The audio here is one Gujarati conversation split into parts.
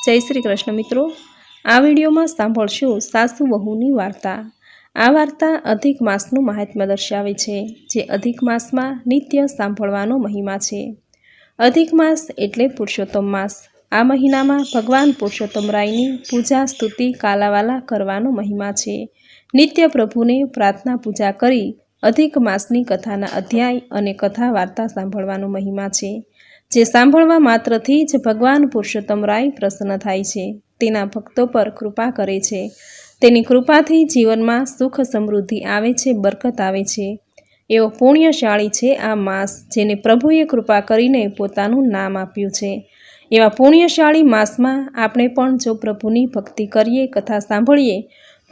જય શ્રી કૃષ્ણ મિત્રો, આ વિડીયોમાં સાંભળશું સાસુ વહુની વાર્તા। આ વાર્તા અધિક માસનું મહાત્મ્ય દર્શાવે છે, જે અધિક માસમાં નિત્ય સાંભળવાનો મહિમા છે। અધિક માસ એટલે પુરુષોત્તમ માસ। આ મહિનામાં ભગવાન પુરુષોત્તમ રાયની પૂજા સ્તુતિ કાલાવાલા કરવાનો મહિમા છે। નિત્ય પ્રભુને પ્રાર્થના પૂજા કરી અધિક માસની કથાના અધ્યાય અને કથા વાર્તા સાંભળવાનો મહિમા છે, જે સાંભળવા માત્રથી જ ભગવાન પુરુષોત્તમ રાય પ્રસન્ન થાય છે, તેના ભક્તો પર કૃપા કરે છે। તેની કૃપાથી જીવનમાં સુખ સમૃદ્ધિ આવે છે, બરકત આવે છે। એવો પુણ્યશાળી છે આ માસ, જેને પ્રભુએ કૃપા કરીને પોતાનું નામ આપ્યું છે। એવા પુણ્યશાળી માસમાં આપણે પણ જો પ્રભુની ભક્તિ કરીએ, કથા સાંભળીએ,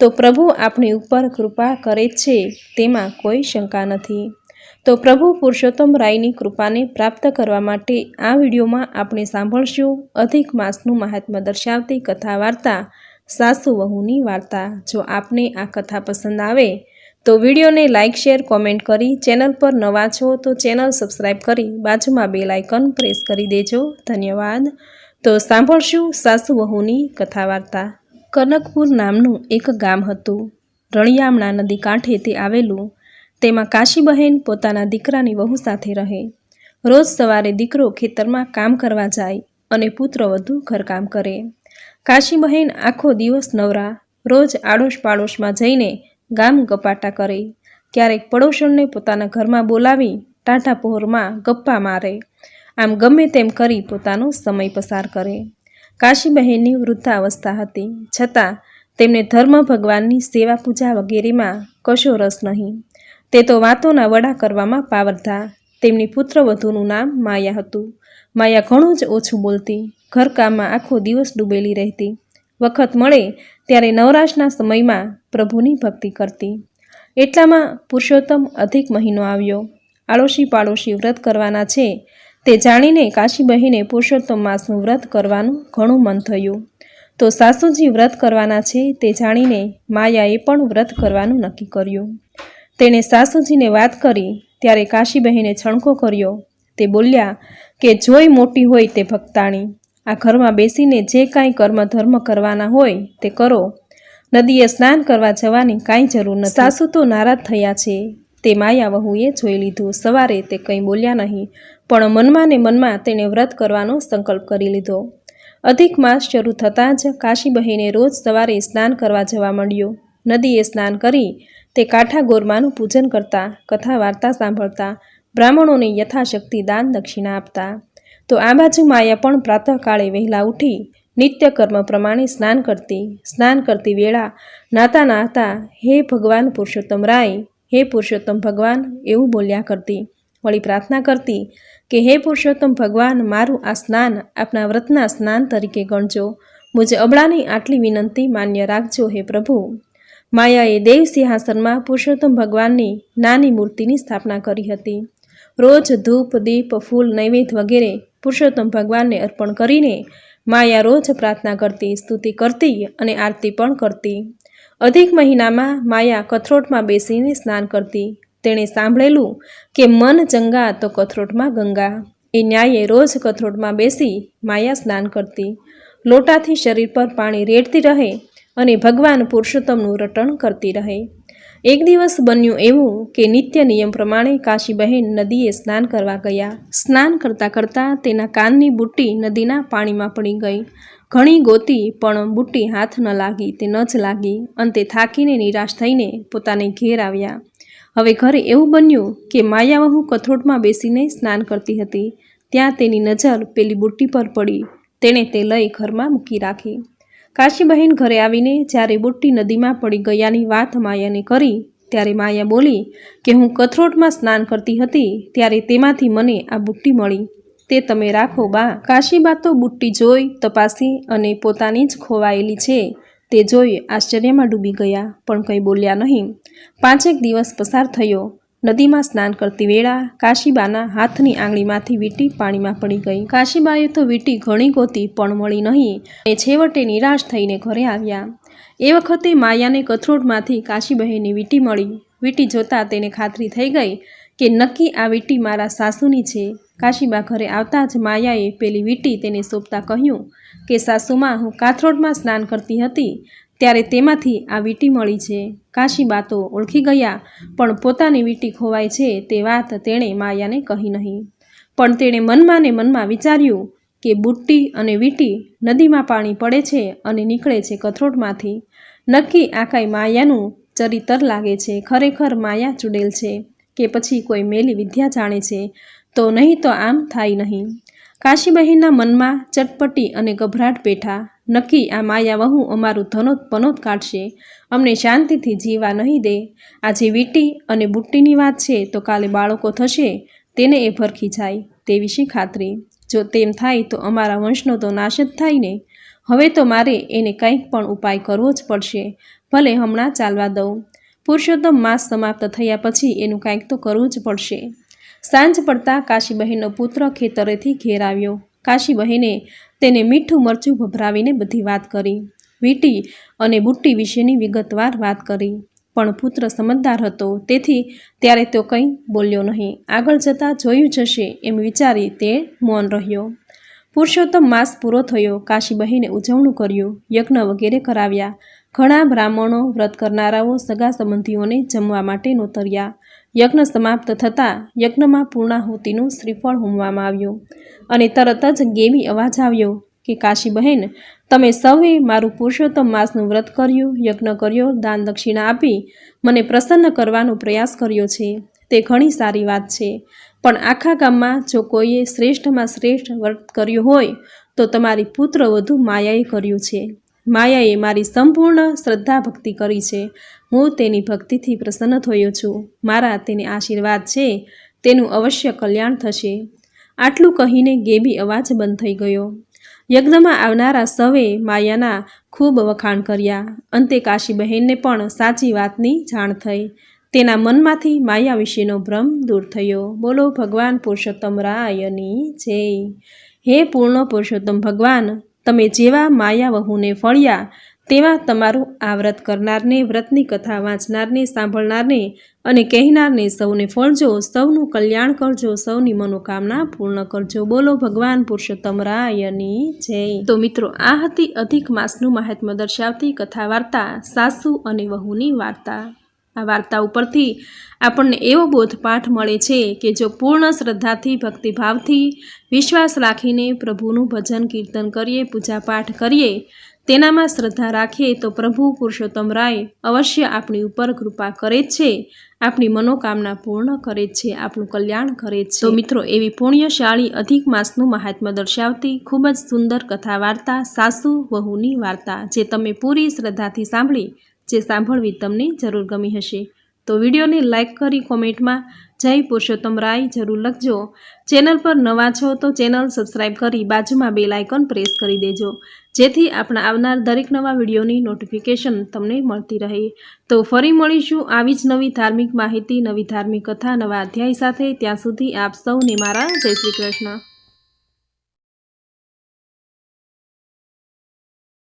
તો પ્રભુ આપણી ઉપર કૃપા કરે છે, તેમાં કોઈ શંકા નથી। તો પ્રભુ પુરુષોત્તમ રાયની કૃપાને પ્રાપ્ત કરવા માટે આ વિડીયોમાં આપણે સાંભળશું અધિક માસનું મહાત્મ્ય દર્શાવતી કથા વાર્તા સાસુ વહુની વાર્તા। જો આપને આ કથા પસંદ આવે તો વિડીયોને લાઇક, શેર, કોમેન્ટ કરી, ચેનલ પર નવા છો તો ચેનલ સબસ્ક્રાઈબ કરી બાજુમાં બેલ આઇકન પ્રેસ કરી દેજો। ધન્યવાદ। તો સાંભળશું સાસુ વહુની કથા વાર્તા। કનકપુર નામનું એક ગામ હતું। રણિયામણા નદી કાંઠે તે આવેલું। તેમાં કાશીબહેન પોતાના દીકરાની વહુ સાથે રહે। રોજ સવારે દીકરો ખેતરમાં કામ કરવા જાય અને પુત્રવધુ ઘરકામ કરે। કાશીબહેન આખો દિવસ નવરા, રોજ આડોશ પાડોશમાં જઈને ગામ ગપાટા કરે। ક્યારેક પડોશણને પોતાના ઘરમાં બોલાવી ટાઢા પહોરમાં ગપ્પા મારે। આમ ગમે તેમ કરી પોતાનો સમય પસાર કરે। કાશીબહેનની વૃદ્ધાવસ્થા હતી, છતાં તેમને ધર્મ, ભગવાનની સેવા પૂજા વગેરેમાં કશો રસ નહીં। તે તો વાતોના વડા કરવામાં પાવરધા। તેમની પુત્રવધુનું નામ માયા હતું। માયા ઘણું જ ઓછું બોલતી, ઘરકામમાં આખો દિવસ ડૂબેલી રહેતી। વખત મળે ત્યારે નવરાશના સમયમાં પ્રભુની ભક્તિ કરતી। એટલામાં પુરુષોત્તમ અધિક મહિનો આવ્યો। આડોશી પાડોશી વ્રત કરવાના છે તે જાણીને કાશીબહેને પુરુષોત્તમ માસનું વ્રત કરવાનું ઘણું મન થયું। તો સાસુજી વ્રત કરવાના છે તે જાણીને માયાએ પણ વ્રત કરવાનું નક્કી કર્યું। તેણે સાસુજીને વાત કરી ત્યારે કાશીબહેને છણકો કર્યો। તે બોલ્યા કે જોઈ મોટી હોય તે ભક્તાણી, આ ઘરમાં બેસીને જે કાંઈ કર્મ ધર્મ કરવાના હોય તે કરો, નદીએ સ્નાન કરવા જવાની કાંઈ જરૂર નથી। સાસુ તો નારાજ થયા છે। તે માયા વહુએ જોઈ લીધું। સવારે તે કંઈ બોલ્યા નહીં, પણ મનમાં ને મનમાં તેણે વ્રત કરવાનો સંકલ્પ કરી લીધો। અધિક માસ શરૂ થતાં જ કાશીબહેને રોજ સવારે સ્નાન કરવા જવા માંડ્યો। નદીએ સ્નાન કરી તે કાંઠા ગોરમાનું પૂજન કરતા, કથા વાર્તા સાંભળતા, બ્રાહ્મણોને યથાશક્તિ દાન દક્ષિણા આપતા। તો આ બાજુ માયા પણ પ્રાતઃકાળે વહેલા ઉઠી નિત્ય કર્મ પ્રમાણે સ્નાન કરતી। સ્નાન કરતી વેળા નાતા નાતા હે ભગવાન પુરુષોત્તમ રાય, હે પુરુષોત્તમ ભગવાન એવું બોલ્યા કરતી। વળી પ્રાર્થના કરતી કે હે પુરુષોત્તમ ભગવાન, મારું આ સ્નાન આપના વ્રતના સ્નાન તરીકે ગણજો। મુझ અબળાની આટલી વિનંતી માન્ય રાખજો હે પ્રભુ। માયાએ દેવ સિંહાસનમાં પુરુષોત્તમ ભગવાનની નાની મૂર્તિની સ્થાપના કરી હતી। રોજ ધૂપ, દીપ, ફૂલ, નૈવેદ્ય વગેરે પુરુષોત્તમ ભગવાનને અર્પણ કરીને માયા રોજ પ્રાર્થના કરતી, સ્તુતિ કરતી અને આરતી પણ કરતી। અધિક મહિનામાં માયા કથરોટમાં બેસીને સ્નાન કરતી। તેણે સાંભળેલું કે મન ચંગા તો કથરોટમાં ગંગા, એ ન્યાયે રોજ કથરોટમાં બેસી માયા સ્નાન કરતી। લોટાથી શરીર પર પાણી રેડતી રહે અને ભગવાન પુરુષોત્તમનું રટણ કરતી રહે। એક દિવસ બન્યું એવું કે નિત્ય નિયમ પ્રમાણે કાશીબહેન નદીએ સ્નાન કરવા ગયા। સ્નાન કરતાં કરતાં તેના કાનની બુટ્ટી નદીના પાણીમાં પડી ગઈ। ઘણી ગોતી પણ બુટ્ટી હાથ ન લાગી, તે ન જ લાગી। અંતે થાકીને નિરાશ થઈને પોતાને ઘેર આવ્યા। હવે ઘરે એવું બન્યું કે માયાવહુ કથરોટમાં બેસીને સ્નાન કરતી હતી, ત્યાં તેની નજર પેલી બુટ્ટી પર પડી। તેણે તે લઈ ઘરમાં મૂકી રાખી। કાશીબહેન ઘરે આવીને જ્યારે બુટ્ટી નદીમાં પડી ગયાની વાત માયાને કરી ત્યારે માયા બોલી કે હું કથરોટમાં સ્નાન કરતી હતી ત્યારે તેમાંથી મને આ બુટ્ટી મળી, તે તમે રાખો બા। કાશીબા તો બુટ્ટી જોઈ, તપાસી અને પોતાની જ ખોવાયેલી છે તે જોઈ આશ્ચર્યમાં ડૂબી ગયા, પણ કંઈ બોલ્યા નહીં। 5 દિવસ પસાર થયો। નદીમાં સ્નાન કરતી વેળા કાશીબાના હાથની આંગળીમાંથી વીંટી પાણીમાં પડી ગઈ। કાશીબાએ તો વીંટી ઘણી ગોતી પણ મળી નહીં અને છેવટે નિરાશ થઈને ઘરે આવ્યા। એ વખતે માયાને કથરોટમાંથી કાશીબહેનની વીંટી મળી। વીંટી જોતાં તેને ખાતરી થઈ ગઈ કે નક્કી આ વીંટી મારા સાસુની છે. કાશીબા ઘરે આવતા જ માયાએ પેલી વીંટી તેને સોંપતા કહ્યું કે સાસુમાં, હું કાથરોડમાં સ્નાન કરતી હતી ત્યારે તેમાંથી આ વીંટી મળી છે. કાશીબા તો ઓળખી ગયા, પણ પોતાની વીંટી ખોવાય છે તે વાત તેણે માયાને કહી નહીં. પણ તેણે મનમાં ને મનમાં વિચાર્યું કે બુટ્ટી અને વીંટી નદીમાં પાણી પડે છે અને નીકળે છે કથરોડમાંથી. નક્કી આ કાંઈ માયાનું ચરિત્ર લાગે છે. ખરેખર માયા ચૂડેલ છે કે પછી કોઈ મેલી વિદ્યા જાણે છે, તો નહીં તો આમ થાય નહીં. કાશીબહેનના મનમાં ચટપટી અને ગભરાટ બેઠા. નક્કી આ માયા વહુ અમારું ધનોત પનોત કાઢશે, અમને શાંતિથી જીવવા નહીં દે. આજે વીંટી અને બુટ્ટીની વાત છે તો કાલે બાળકો થશે તેને એ ભરખી જાય તેવી શી ખાતરી? જો તેમ થાય તો અમારા વંશનો તો નાશ જ થાય ને. હવે તો મારે એને કંઈક પણ ઉપાય કરવો જ પડશે. ભલે હમણાં ચાલવા દઉં, પુરુષોત્તમ માસ સમાપ્ત થયા પછી એનું કંઈક તો કરવું જ પડશે. સાંજ પડતા કાશીબહેનનો પુત્ર ખેતરેથી ઘેર આવ્યો. કાશીબહેને તેને મીઠું મરચું ભભરાવીને બધી વાત કરી. વીંટી અને બુટ્ટી વિશેની વિગતવાર વાત કરી. પણ પુત્ર સમજદાર હતો, તેથી ત્યારે તો કંઈ બોલ્યો નહીં. આગળ જતાં જોયું જશે એમ વિચારી તે મૌન રહ્યો. પુરુષોત્તમ માસ પૂરો થયો. કાશીબહેને ઉજવણું કર્યું, યજ્ઞ વગેરે કરાવ્યા. ઘણા બ્રાહ્મણો, વ્રત કરનારાઓ, સગા સંબંધીઓને જમવા માટે નોતર્યા. યજ્ઞ સમાપ્ત થતાં યજ્ઞમાં પૂર્ણાહુતિનું શ્રીફળ હોમવામાં આવ્યું અને તરત જ ગેવી અવાજ આવ્યો કે કાશીબહેન, તમે સૌએ મારું પુરુષોત્તમ માસનું વ્રત કર્યું, યજ્ઞ કર્યો, દાન દક્ષિણા આપી મને પ્રસન્ન કરવાનો પ્રયાસ કર્યો છે. તે ઘણી સારી વાત છે, પણ આખા ગામમાં જો કોઈએ શ્રેષ્ઠમાં શ્રેષ્ઠ વ્રત કર્યું હોય તો તમારી પુત્ર વધુ માયાએ કર્યું છે. માયાએ મારી સંપૂર્ણ શ્રદ્ધા ભક્તિ કરી છે. હું તેની ભક્તિથી પ્રસન્ન થયો છું. મારા તેને આશીર્વાદ છે, તેનું અવશ્ય કલ્યાણ થશે. આટલું કહીને ગેબી અવાજ બંધ થઈ ગયો. યજ્ઞમાં આવનારા સૌએ માયાના ખૂબ વખાણ કર્યા. અંતે કાશીબહેનને પણ સાચી વાતની જાણ થઈ. તેના મનમાંથી માયા વિશેનો ભ્રમ દૂર થયો. બોલો ભગવાન પુરુષોત્તમ રાયની જય. હે પૂર્ણ પુરુષોત્તમ ભગવાન, તમે જેવા માયા વહુને ફળ્યા તેવા તમારું આ વ્રત કરનારને, વ્રતની કથા વાંચનારને, સાંભળનારને અને કહેનારને સૌને ફળજો. સૌનું કલ્યાણ કરજો, સૌની મનોકામના પૂર્ણ કરજો. બોલો ભગવાન પુરુષોત્તમ રાયની જય. તો મિત્રો, આ હતી અધિક માસનું મહાત્મ્ય દર્શાવતી કથા વાર્તા સાસુ અને વહુની વાર્તા. આ વાર્તા ઉપરથી આપણને એવો બોધપાઠ મળે છે કે જો પૂર્ણ શ્રદ્ધાથી, ભક્તિભાવથી, વિશ્વાસ રાખીને પ્રભુનું ભજન કીર્તન કરીએ, પૂજાપાઠ કરીએ, તેનામાં શ્રદ્ધા રાખીએ તો પ્રભુ પુરુષોત્તમ રાય અવશ્ય આપણી ઉપર કૃપા કરે જ છે, આપણી મનોકામના પૂર્ણ કરે જ છે, આપણું કલ્યાણ કરે જ છે. તો મિત્રો, એવી પુણ્યશાળી અધિક માસનું મહાત્મ્ય દર્શાવતી ખૂબ જ સુંદર કથા વાર્તા સાસુ વહુની વાર્તા, જે તમે પૂરી શ્રદ્ધાથી સાંભળી, જે સાંભળવી તમને જરૂર ગમી હશે. તો વિડીયોને લાઇક કરી કોમેન્ટમાં જય પુરુષોત્તમ રાય જરૂર લખજો. ચેનલ પર નવા છો તો ચેનલ સબસ્ક્રાઈબ કરી બાજુમાં બેલ આઇકોન પ્રેસ કરી દેજો, જેથી આપણા આવનાર દરેક નવા વિડીયોની નોટિફિકેશન તમને મળતી રહે. તો ફરી મળીશું આવી જ નવી ધાર્મિક માહિતી, નવી ધાર્મિક કથા, નવા અધ્યાય સાથે. ત્યાં સુધી આપ સૌને મારા જય શ્રી કૃષ્ણ.